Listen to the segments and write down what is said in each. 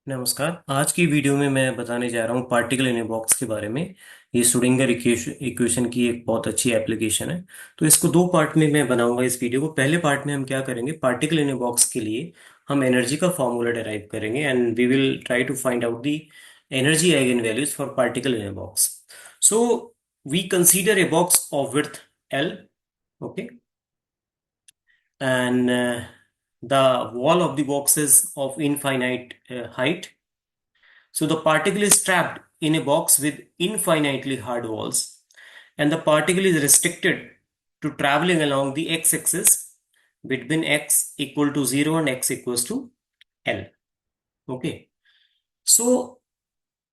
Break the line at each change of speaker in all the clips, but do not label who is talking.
नमस्कार। आज की वीडियो में मैं बताने जा रहा हूँ पार्टिकल इन ए बॉक्स के बारे में। ये श्रोडिंगर इक्वेशन की एक बहुत अच्छी एप्लीकेशन है। तो इसको दो पार्ट में मैं बनाऊंगा इस वीडियो को। पहले पार्ट में हम क्या करेंगे, पार्टिकल इन ए बॉक्स के लिए हम एनर्जी का फॉर्मूला डिराइव करेंगे and we will try to find out the energy eigen values for particle in a box. So we consider a box of width L, okay, and the wall of the box is of infinite height. So the particle is trapped in a box with infinitely hard walls, and the particle is restricted to traveling along the x-axis between x equal to 0 and x equals to L. Okay. So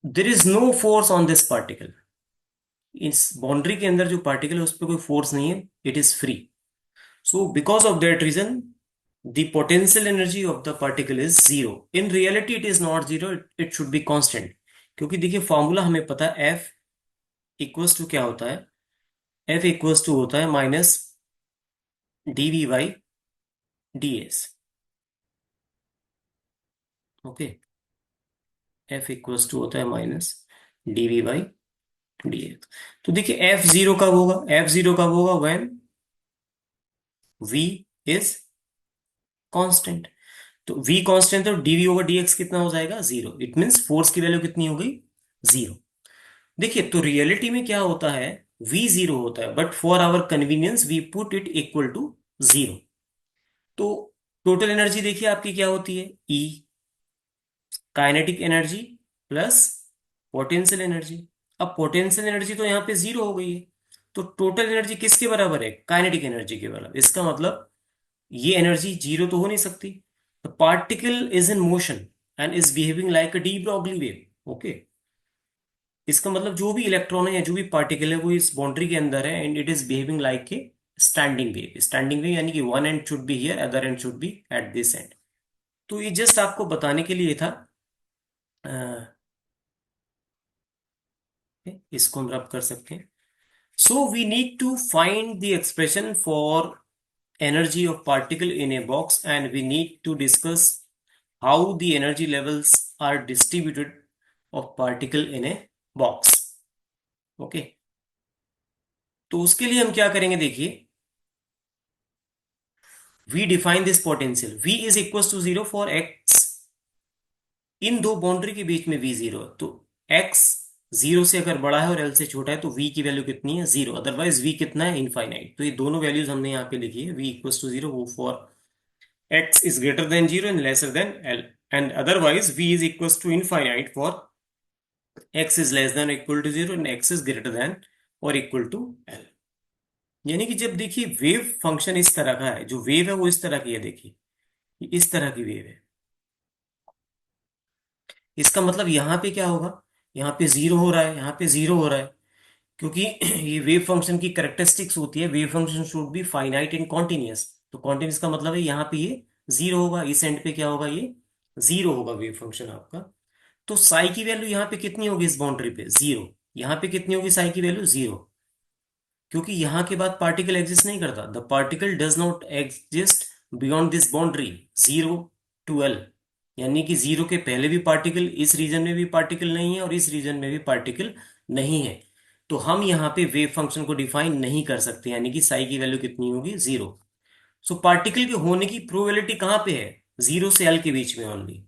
there is no force on this particle. इस boundary के अंदर जो particle है उस पर कोई force नहीं है, it is free. So because of that reason the potential energy of the particle is zero. In reality it is not zero, it should be constant. क्योंकि देखिए फॉर्मूला हमें पता है, F इक्वल्स टू क्या होता है, F इक्वल्स टू होता है minus dv by ds. Okay, F equals to होता है माइनस dv बाई dx. तो देखिए F जीरो कब होगा, F जीरो कब होगा, व्हेन V इज कांस्टेंट. तो V कांस्टेंट तो dv ओवर dx कितना हो जाएगा, जीरो. इट मीन्स फोर्स की वैल्यू कितनी हो गई, जीरो. देखिए तो रियलिटी में क्या होता है, v जीरो होता है, but for our convenience we put it equal to zero. तो टोटल एनर्जी देखिए आपकी क्या होती है, E kinetic energy plus potential energy. अब पोटेंशियल एनर्जी तो यहाँ पे जीरो हो गई है, तो टोटल एनर्जी किसके बराबर है, काइनेटिक एनर्जी के बराबर. इसका मतलब ये एनर्जी जीरो तो हो नहीं सकती. The particle is in motion and is behaving like a de Broglie wave. Okay, इसका मतलब जो भी इलेक्ट्रॉन है या जो भी पार्टिकल है वो इस बाउंड्री के अंदर है and it is behaving like a standing wave. Standing wave यानी कि one and should be here, other and should be at this and. तो ये जस्ट आपको बताने के लिए था. अ, इसको हम रब कर सकते हैं. So we need to find the expression for energy of particle in a box and we need to discuss how the energy levels are distributed of particle in a box. Okay, तो उसके लिए हम क्या करेंगे, देखिए we define this potential, v is equal to zero for x. इन दो boundary के बीच में v जीरो है, तो x जीरो से अगर बड़ा है और l से छोटा है तो v की वैल्यू कितनी है, जीरो. अदरवाइज v कितना है, इनफाइनाइट. तो ये दोनों वैल्यूज हमने यहाँ पे लिखी है, v इक्वल टू जीरो वो for x is greater than 0 and lesser than L, and otherwise v is equals to infinite for x is less than or equal to 0 and x is greater than or equal to L. यानी कि जब देखिए wave function इस तरह का है, जो wave है वो इस तरह की है, देखिए ये इस तरह की वेव है. इसका मतलब यहाँ पे क्या होगा, यहाँ पे जीरो हो रहा है, यहाँ पे जीरो हो रहा है, क्योंकि ये वेव फंक्शन की कैरेक्टरिस्टिक्स होती है, wave function should be finite and continuous. तो कॉन्टिन्यूअस का मतलब है यहाँ पे ये जीरो होगा, इस एंड पे क्या होगा, ये जीरो होगा वेव फंक्शन आपका. तो साई की वैल्यू यहाँ पे कितनी होगी, इस बाउंड्री पे जीरो. यहाँ पे कितनी होगी साई की वैल्यू, जीरो. क्योंकि यहाँ के बाद पार्टिकल एग्जिस्ट नहीं करता, the particle does not exist beyond this boundary zero to L. यानी कि जीरो के पहले भी पार्टिकल, इस रीजन में भी पार्टिकल नहीं है और इस रीजन में भी पार्टिकल नहीं है. तो हम यहाँ पे वेव फंक्शन को डिफाइन नहीं कर सकते, यानी कि साई की वैल्यू कितनी होगी, जीरो. सो पार्टिकल के होने की प्रोबेबिलिटी कहाँ पे है, जीरो से L के बीच में only.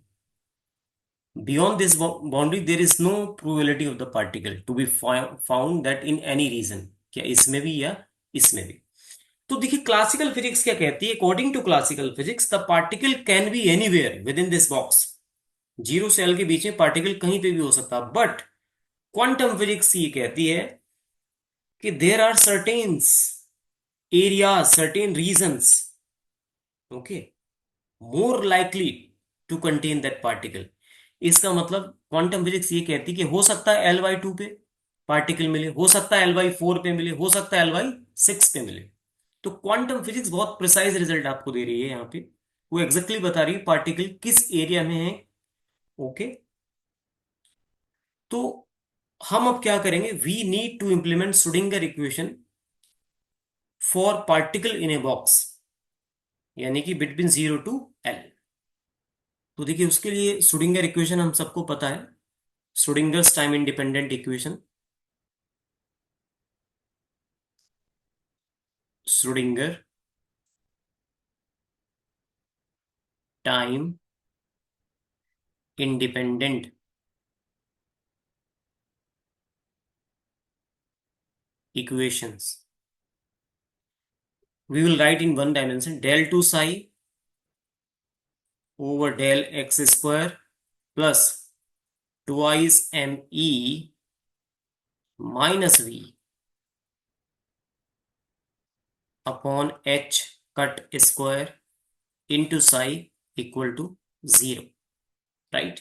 Beyond this boundary, there is no probability of the particle to be found that in any region. क्या इसमें भी या इसमें भी. तो देखिए क्लासिकल फिजिक्स क्या कहती है, according to classical physics the particle can be anywhere within this box. Zero से L के बीच में पार्टिकल कहीं पे भी हो सकता, बट क्वांटम फिजिक्स ये कहती है कि there are certains areas, certain regions, okay, more likely to contain that particle. इसका मतलब क्वांटम फिजिक्स ये कहती है कि हो सकता है L/2 पे पार्टिकल मिले, हो सकता है L/4 पे मिले, हो सकता है L/6 पे मिले. तो क्वांटम फिजिक्स बहुत प्रिसाइज रिजल्ट आपको दे रही है यहाँ पे, वो एग्जैक्टली बता रही है पार्टिकल किस एरिया में है. ओके, तो हम अब क्या करेंगे, we need to implement Schrodinger equation for particle in a box, यानी कि बिटवीन जीरो टू L. तो देखिए उसके लिए श्रोडिंगर इक्वेशन हम सबको पता है, Schrödinger's time independent equation, Schrodinger time independent equations we will write in one dimension, del 2 psi over del x square plus twice me minus v upon h cut square into psi equal to zero, right.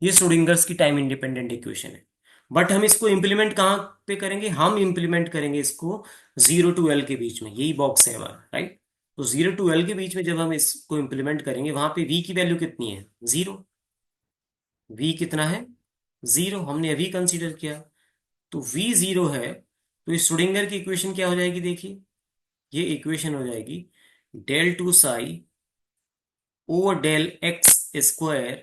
ये Schrodinger's की time independent equation है। But हम इसको implement कहाँ पे करेंगे? हम implement करेंगे इसको 0 to L के बीच में, यही बॉक्स है हमारा, राइट। तो 0 to L के बीच में जब हम इसको इंप्लीमेंट करेंगे, वहां पे v की वैल्यू कितनी है? जीरो। v कितना है? जीरो, हमने अभी कंसीडर किया। तो v जीरो है, तो इस श्रोडिंगर की इक्वेशन क्या हो जाएगी? देखिए ये इक्वेशन हो जाएगी del 2 psi over del x square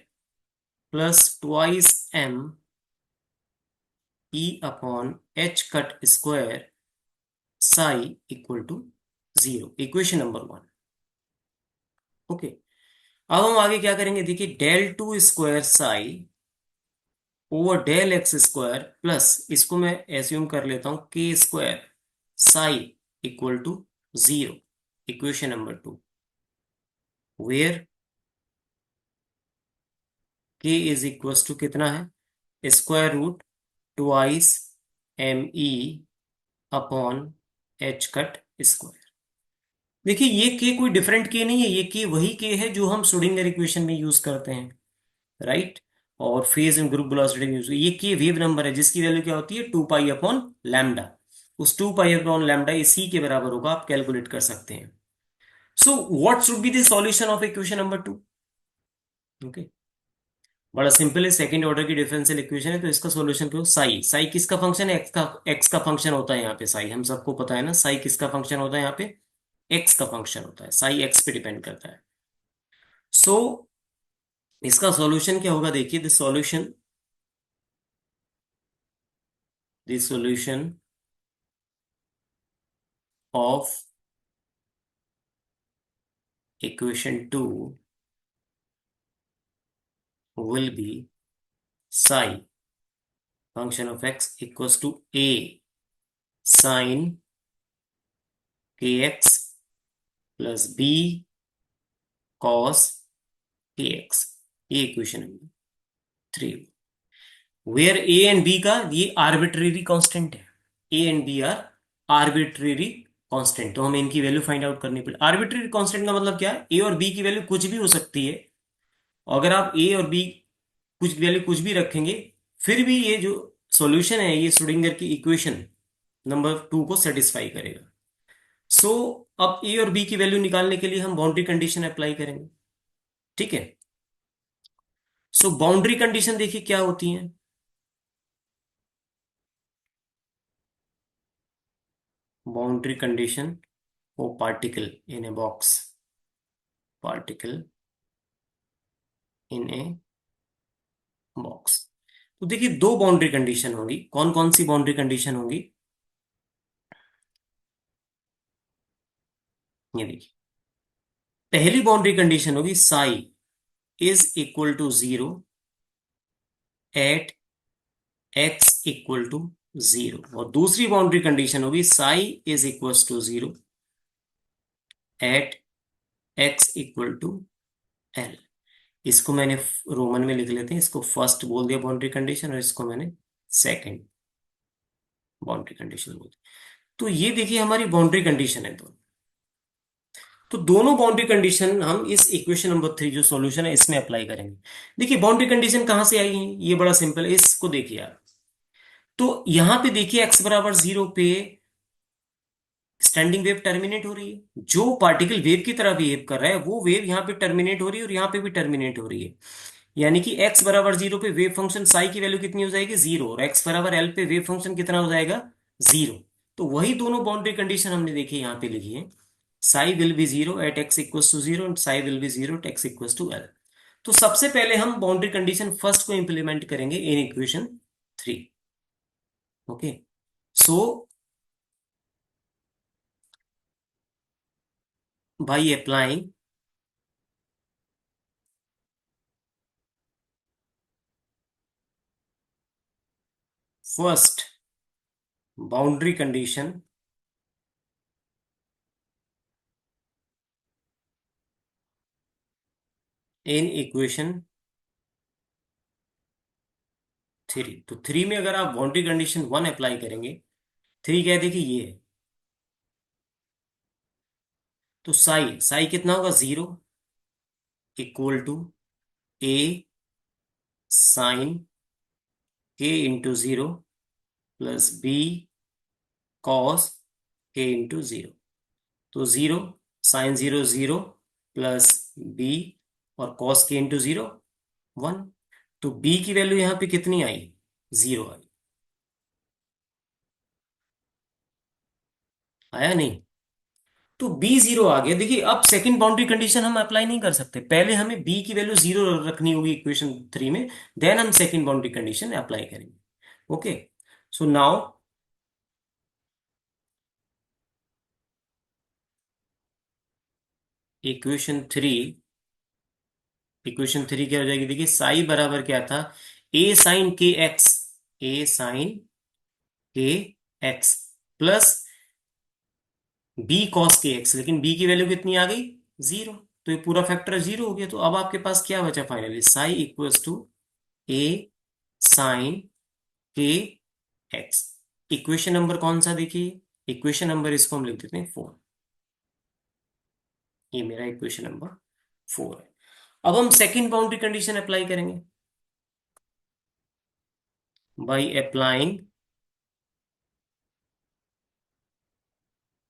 plus twice m e upon h cut square psi equal to zero, equation number 1। Okay, अब हम आगे क्या करेंगे? देखिए del 2 square psi over del x square plus, इसको मैं एज्यूम कर लेता हूं k square psi equal to zero, equation number 2, where k is equal to कितना है? Square root twice m e upon h cut square. देखिए ये के कोई डिफरेंट के नहीं है, ये के वही के है जो हम श्रोडिंगर इक्वेशन में यूज करते हैं, राइट। और फेज एंड ग्रुप वेलोसिटी में यूज, ये के वेव नंबर है जिसकी वैल्यू क्या होती है? 2 पाई अपॉन लैम्डा। उस 2 पाई अपॉन लैम्डा इसी के बराबर होगा, आप कैलकुलेट कर सकते हैं। So what should be the solution of equation number 2? Okay, बड़ा सिंपल है, सेकंड ऑर्डर की डिफरेंशियल इक्वेशन है, तो इसका सॉल्यूशन क्यों? साई, साई किसका फंक्शन है? एक्स का फंक्शन होता है यहाँ पे। साई हम सबको पता है ना, साई किसका फंक्शन होता है यहाँ पे? एक्स का फंक्शन होता है, साई एक्स पे डिपेंड करता है। सो इसका सॉल्यूशन क्या होगा? देखिए the solution of equation 2 will be psi function of x equals to a sin kx plus b cos kx, ये equation number 3, where a and b का ये आर्बिट्रेरी कांस्टेंट है। A and b are arbitrary constant, तो हमें इनकी value find out करनी पड़े। Arbitrary constant का मतलब क्या है? ए और बी की वैल्यू कुछ भी हो सकती है, अगर आप ए और बी कुछ वैल्यू कुछ भी रखेंगे, फिर भी ये जो सॉल्यूशन है ये श्रोडिंगर की इक्वेशन नंबर 2 को सेटिस्फाई करेगा। सो अब ए और बी की वैल्यू निकालने के लिए हम बाउंड्री कंडीशन अप्लाई करेंगे, ठीक है। सो बाउंड्री कंडीशन देखिए क्या होती है। Boundary condition for particle in a box, particle in a box। तो देखिए दो बाउंड्री कंडीशन होंगी, कौन कौन सी बाउंड्री कंडीशन होंगी? ये देखिए, पहली बाउंड्री कंडीशन होगी psi is equal to zero at x equal to zero, और दूसरी बाउंड्री कंडीशन होगी psi is equal to zero at x equal to L. इसको मैंने रोमन में लिख लेते हैं, इसको फर्स्ट बोल दिया बाउंड्री कंडीशन, और इसको मैंने सेकंड बाउंड्री कंडीशन बोल दिया। तो ये देखिए हमारी बाउंड्री कंडीशन है दोनों। तो दोनों बाउंड्री कंडीशन हम इस इक्वेशन नंबर 3 जो सॉल्यूशन है इसमें अप्लाई करेंगे। देखिए बाउंड्री कंडीशन कहां से आई है? ये बड़ा सिंपल है, इसको देखिए आप। तो यहां पे देखिए x बराबर जीरो पे स्टैंडिंग वेव टर्मिनेट हो रही है, जो पार्टिकल वेव की तरह बिहेव कर रहा है वो वेव यहाँ पे टर्मिनेट हो रही है और यहाँ पे भी टर्मिनेट हो रही है। यानी कि x बराबर जीरो पे वेव फंक्शन साई की वैल्यू कितनी हो जाएगी? जीरो, और x बराबर एल पे वेव फंक्शन कितना हो जाएगा? जीरो। तो वही दोनों बाउंड्री कंडीशन हमने देखी यहाँ पे लिखी है, psi will be zero at x equal to zero and psi will be zero at x equal to L. तो सबसे पहले हम बाउंड्री कंडीशन फर्स्ट को इंप्लीमेंट करेंगे in equation 3। Okay, so by applying first boundary condition in equation 3, तो 3 में अगर आप बाउंड्री कंडीशन 1 अप्लाई करेंगे, 3 क्या है देखिए ये है, तो साई साई कितना होगा, 0 इक्वल टू ए साइन के इंटू 0 प्लस बी कॉस के इंटू 0। तो 0 साइन 0 0 प्लस बी और कॉस के इंटू 0 1। तो बी की वैल्यू यहां पे कितनी आई, 0 आई। आया नहीं, तो बी 0 आ गया। देखिए अब सेकंड बाउंड्री कंडीशन हम अप्लाई नहीं कर सकते, पहले हमें बी की वैल्यू 0 रखनी होगी इक्वेशन 3 में, देन हम सेकंड बाउंड्री कंडीशन अप्लाई करेंगे। Okay, so now equation 3, equation 3 क्या हो जाएगी, देखिए साई बराबर क्या था, ए साइन के एक्स, ए sine k x plus B cos के एक्स, लेकिन बी की वैल्यू कितनी आ गई, 0। तो ये पूरा फैक्टर 0 हो गया। तो अब आपके पास क्या बचा finally, psi equals to a sine k x. Equation number कौन सा देखिए, इक्वेशन नंबर इसको हम लिख देते हैं 4। ये मेरा इक्वेशन नंबर 4 है। अब हम सेकंड बाउंड्री कंडीशन अप्लाई करेंगे by applying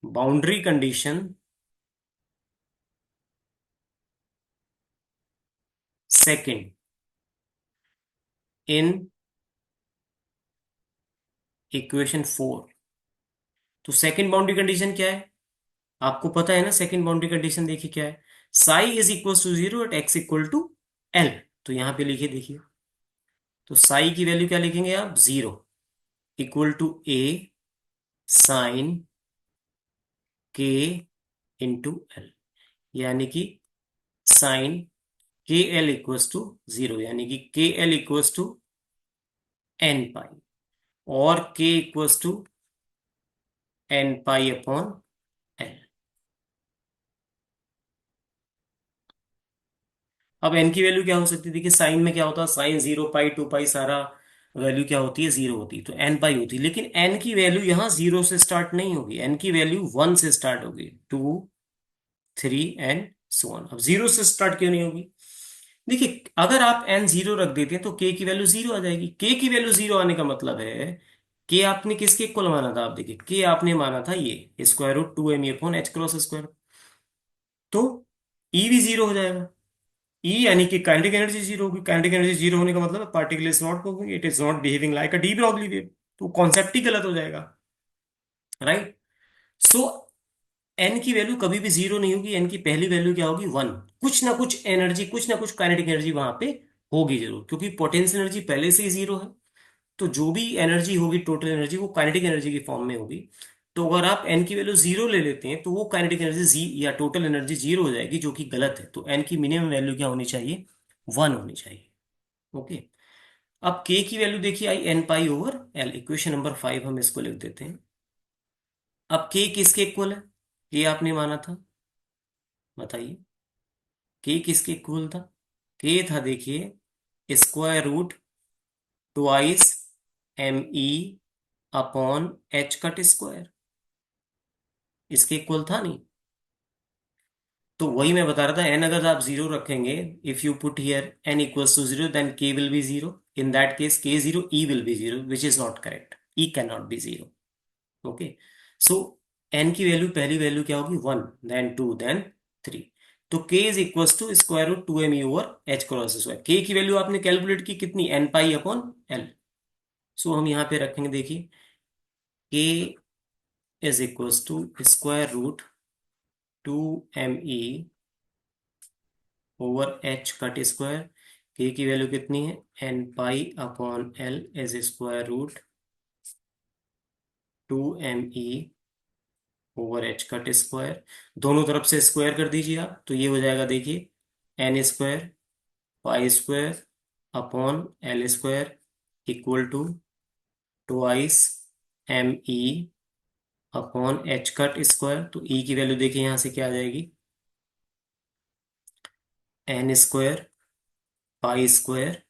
boundary condition second in equation 4। तो सेकंड बाउंड्री कंडीशन क्या है, आपको पता है ना, सेकंड बाउंड्री कंडीशन देखिए क्या है, psi is equal to 0 at x equal to L. तो यहां पे लिखिए देखिए, तो साई की वैल्यू क्या लिखेंगे आप, 0 इक्वल टू ए साइन के इंटू एल, यानी कि साइन के एल इक्वल्स टू 0, यानी कि k L equals to n pi, और k equals to n pi upon L. अब एन की वैल्यू क्या हो सकती है, देखिए साइन में क्या होता है, साइन 0 पाई 2 पाई सारा वैल्यू क्या होती है, 0 होती है, तो एन पाई होती है। लेकिन एन की वैल्यू यहाँ 0 से स्टार्ट नहीं होगी, एन की वैल्यू 1 से स्टार्ट होगी, 2 3 एंड सो ऑन। अब 0 से स्टार्ट क्यों नहीं होगी, देखिए अगर आप एन 0 रख देते हैं तो के की वैल्यू 0 आ जाएगी। के की वैल्यू 0 आने का मतलब है, के आपने किसके इक्वल माना था, आप देखिए के आपने माना था ये square root 2 m upon h cross square, तो ई भी 0 हो जाएगा। ई यानी कि काइनेटिक एनर्जी 0 होगी, काइनेटिक एनर्जी 0 होने का मतलब particle is not moving, it is not behaving like a de Broglie wave, तो कॉन्सेप्ट ही गलत हो जाएगा, राइट। सो एन की वैल्यू कभी भी 0 नहीं होगी, एन की पहली वैल्यू क्या होगी, 1। कुछ ना कुछ एनर्जी, कुछ ना कुछ काइनेटिक एनर्जी वहां पे होगी जरूर, क्योंकि पोटेंशियल एनर्जी पहले से ही 0 है। तो जो भी एनर्जी होगी, टोटल एनर्जी, वो काइनेटिक एनर्जी की फॉर्म में होगी। तो अगर आप एन की वैल्यू 0 ले लेते हैं तो वो काइनेटिक एनर्जी जी या टोटल एनर्जी 0 हो जाएगी, जो कि गलत है। तो एन की मिनिमम वैल्यू क्या होनी चाहिए, 1 होनी चाहिए। ओके, अब के की वैल्यू देखिए आई n pi over L, equation number 5 हम इसको लिख देते हैं। अब के किसके इक्वल है, के आपने माना था, बताइए के किसके इक्वल था, के था देखिए square root twice m e upon h cut square, इसके इक्वल था नहीं। तो वही मैं बता रहा था, एन अगर आप 0 रखेंगे, if you put here N equals to 0 then K will be 0, in that case K 0 E will be 0, which is not correct, E can not be 0। Okay, so N की वैल्यू, पहली value क्या होगी, 1, then 2, then 3। तो K is equals to square root 2 M over H cross square, K की value आपने calculate की कितनी, N pi upon L. So हम यहां पे रखेंगे देखिए, K is equals to square root 2 M E over H cut square, K की वैल्यू कितनी है, N pi upon L as square root 2 ME over H cut square. दोनों तरफ से स्क्वायर कर दीजिए आप, तो ये हो जाएगा देखिए, n square pi square upon L square equal to twice ME upon h cut square. तो ई की वैल्यू देखिए यहां से क्या आ जाएगी, n square pi square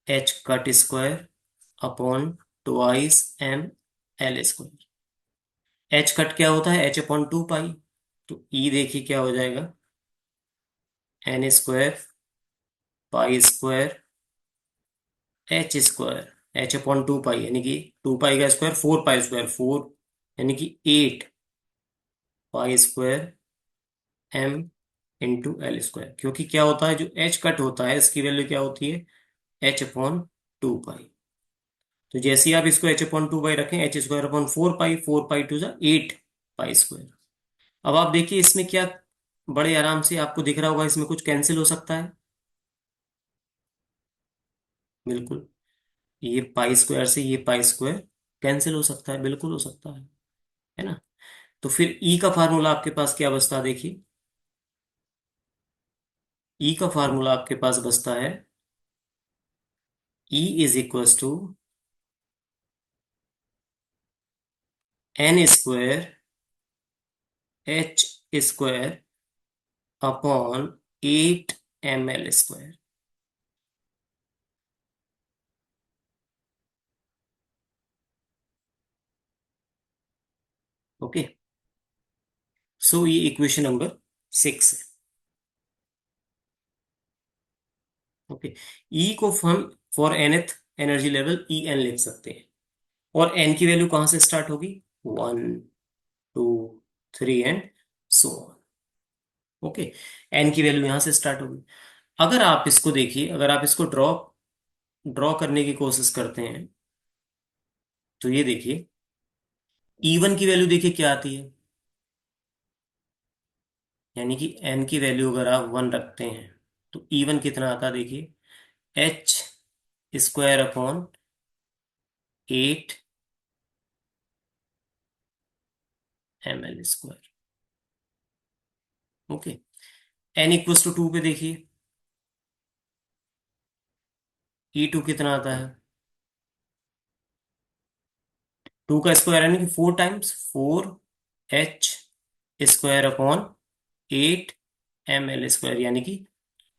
h cut square upon twice ML square. H cut क्या होता है, एच अपॉन 2 पाई। तो ई देखिए क्या हो जाएगा, n square pi square H square h upon 2 pi, यानी कि 2 पाई का स्क्वायर 4 पाई स्क्वायर, 4 यानी कि 8 pi square M into L square. क्योंकि क्या होता है, जो एच कट होता है इसकी वैल्यू क्या होती है, एच अपॉन 2 पाई। तो जैसे ही आप इसको एच अपॉन 2 पाई रखें, h square upon 4 pi, 4 pi टू जा 8 पाई स्क्वायर। अब आप देखिए इसमें क्या, बड़े आराम से आपको दिख रहा होगा इसमें कुछ कैंसिल हो सकता है, बिल्कुल। ये पाई स्क्वायर से ये पाई स्क्वायर कैंसिल हो सकता है, बिल्कुल हो सकता है ना। तो फिर ई का फार्मूला आपके पास क्या बचता है, देखिए ई का फार्मूला आपके पास बचता है, E is equals to N square H square upon 8 ML square. Okay, so ये इक्वेशन नंबर 6 है। ओके, ई को हम for nth energy level E N लिख सकते हैं, और एन की वैल्यू कहां से स्टार्ट होगी, 1 2 3 and so on. Okay, n की वैल्यू यहां से स्टार्ट होगी। अगर आप इसको देखिए, अगर आप इसको ड्रॉ ड्रॉ करने की कोशिश करते हैं, तो ये देखिए E1 की वैल्यू देखिए क्या आती है, यानी कि एन की वैल्यू अगर आप 1 रखते हैं, तो E1 कितना आता है देखिए, h square upon 8 ML square. Okay, n equals to 2 पे देखिए, E2 कितना आता है, 2 का स्क्वायर यानी कि 4 times 4 H square upon 8 ML square, यानी कि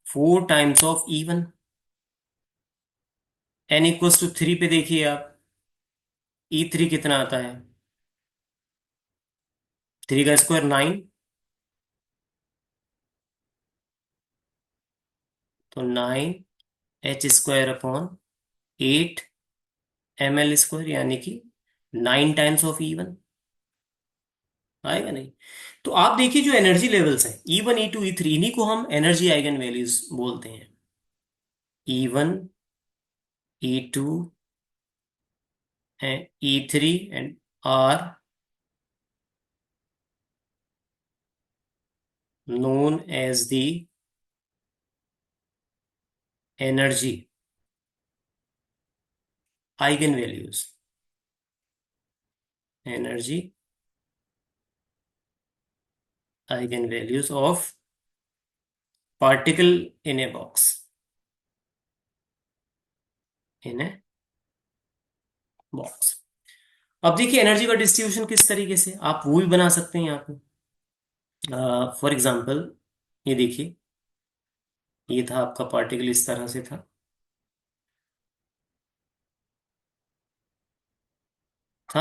4 times of E1। N equals to 3 पे देखिए आप, E3 कितना आता है, 3 का स्क्वायर 9, तो 9 H square upon 8 ML square, यानी कि 9 टाइम्स ऑफ E1। आएगा नहीं। तो आप देखिए जो एनर्जी लेवल्स हैं, E1 E2 E3, इन्हीं को हम एनर्जी आइगन वैल्यूज बोलते हैं। E1 E2 and E3 and are known as the energy eigenvalues, energy eigenvalues of particle in a box, in a box। अब देखिए एनर्जी का डिस्ट्रीब्यूशन किस तरीके से आप वो भी बना सकते हैं यहाँ पे। फॉर एग्जांपल, ये देखिए, ये था आपका पार्टिकल, इस तरह से था,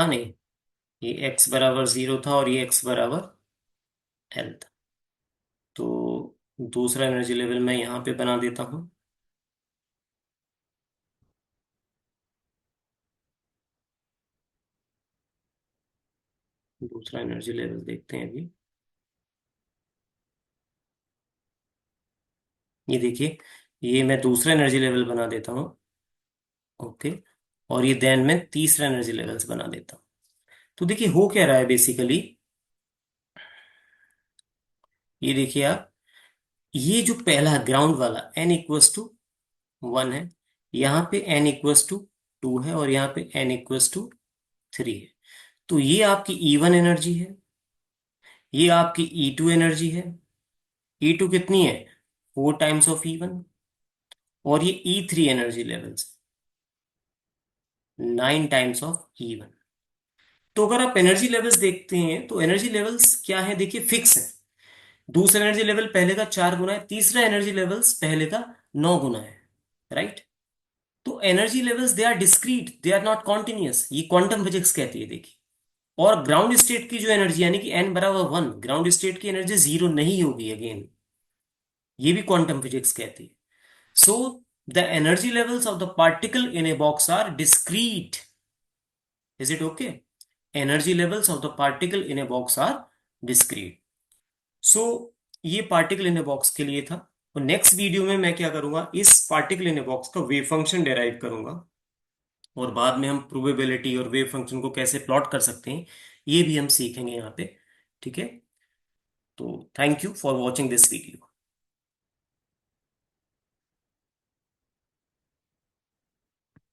नहीं, ये x बराबर 0 था और ये x बराबर L था। तो दूसरा एनर्जी लेवल मैं यहाँ पे बना देता हूँ। दूसरा एनर्जी लेवल देखते हैं अभी। ये देखिए, ये मैं दूसरा एनर्जी लेवल बना देता हूँ। ओके, और ये देन मैं तीसरा एनर्जी लेवल्स बना देता हूँ। तो देखिए हो क्या रहा है बेसिकली, ये देखिए आप, ये जो पहला ग्राउंड वाला n इक्वल्स टू 1 है, यहाँ पे n इक्वल्स टू 2 है, और यहाँ पे n इक्वल्स टू 3 है। तो ये आपकी E1 एनर्जी है, ये आपकी E2 एनर्जी है। E2 कितनी है? 4 टाइम्स ऑफ E1। और ये E3 energy levels 9 times of E1। तो अगर आप एनर्जी लेवल्स देखते हैं तो एनर्जी लेवल्स क्या है, देखिए फिक्स है। दूसरा एनर्जी लेवल पहले का 4 गुना है, तीसरा एनर्जी लेवल्स पहले का 9 गुना है। राइट। तो energy levels they are discrete, they are not continuous, ये क्वांटम फिजिक्स कहती है, देखिए। और ग्राउंड स्टेट की जो एनर्जी यानी कि n = 1, ग्राउंड स्टेट की एनर्जी जीरो नहीं होगी अगेन, ये भी क्वांटम फिजिक्स कहती है। So the energy levels of the particle in a box are discrete. Is it okay? Energy levels of the particle in a box are discrete. So ये particle in a box के लिए था। और next video में मैं क्या करूंगा, इस पार्टिकल इन ए बॉक्स का वेव फंक्शन डेराइव करूंगा, और बाद में हम प्रोबेबिलिटी और वेव फंक्शन को कैसे प्लॉट कर सकते हैं ये भी हम सीखेंगे यहाँ पे। ठीक है। तो thank you for watching this video.